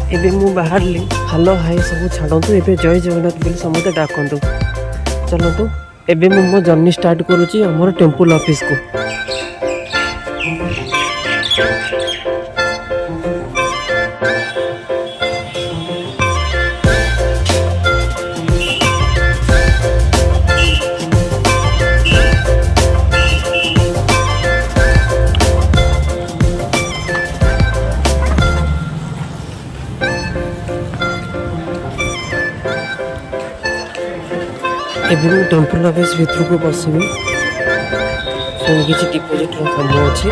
एबे मु बाहरली hello hi सब छाड़ू एबे जय जगन्नाथ बोली समस्त डाकतु चलतु एबे मु मो जर्नी स्टार्ट करुच्ची आमर टेम्पल ऑफिस को। एबे मु टेम्पल ऑफिस भीतर को बसबी किसी डिपोजिट काम अच्छे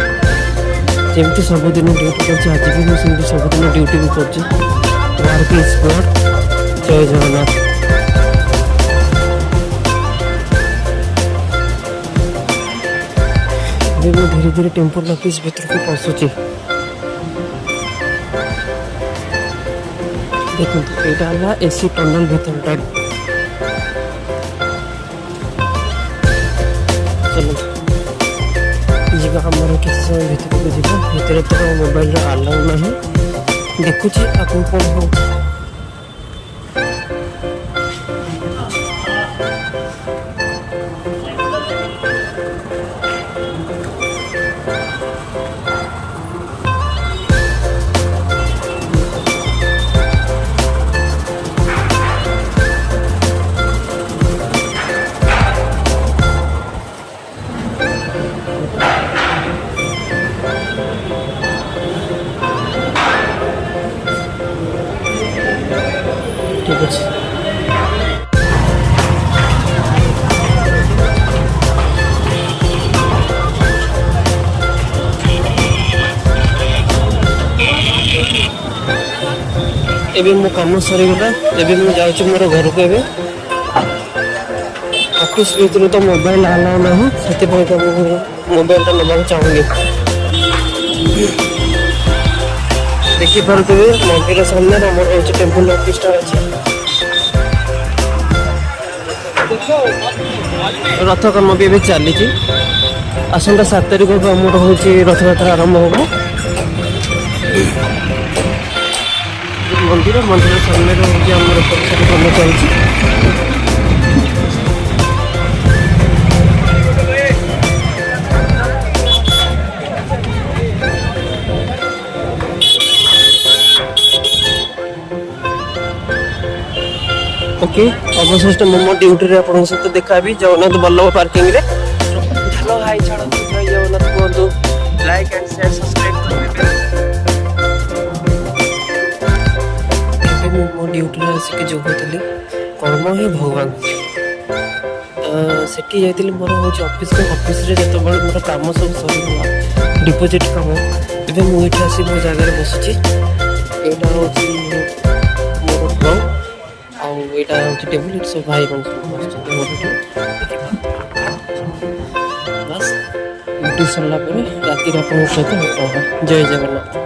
जमी सबुदिन ड्यूटी कर आज भी मुझे सबुदिन ड्यूटी भी कर जय जगन्नाथ। धीरे धीरे टेम्पल ऑफिस भीतर को पशुची देखो यहाँ एसी टनल भीतर चलो आमर किसी समय भीतर को भीतर तो मोबाइल आलाउ ना देखुची आपको कौन हो। ठीक है एबे मो काम सरीगला एबे मु जाउची मोर घर को। एबे ऑफिस भीतर तो मोबाइल आला ना से मोबाइल टा नबा चाहूंगी। देखी पारे मंदिर सामने आम टेम्पल ऑफिस अच्छे रथ कम भी चली आसंता 7 तारिख को आम हूँ रथ यात्रा आरंभ हम मंदिर सामने हूँ आम कम चलती। ओके अवशिष्ट मोमो ड्यूटी रे आपन सहित देखा भी जगन्नाथ बल्लभ पार्किंग रे। हेलो हाय छाड़ जय जगन्नाथ कहतु लाइक एंड शेयर सब्सक्राइब करबे। मो ड्यूटी रे आसिक जो होतली कर्म ही भगवान सेठी जाइतिली मोर हो ऑफिस रे जत बड़ मोर काम सब सरी डिपोजिट काम एबे मु एठी आसी मो जगह रे बसुची। एटा होची मोर ब्लॉग आउटा हूँ टेबुल सब भाई बन बस ड्यूटी सरला राति सहित जय जगन्नाथ।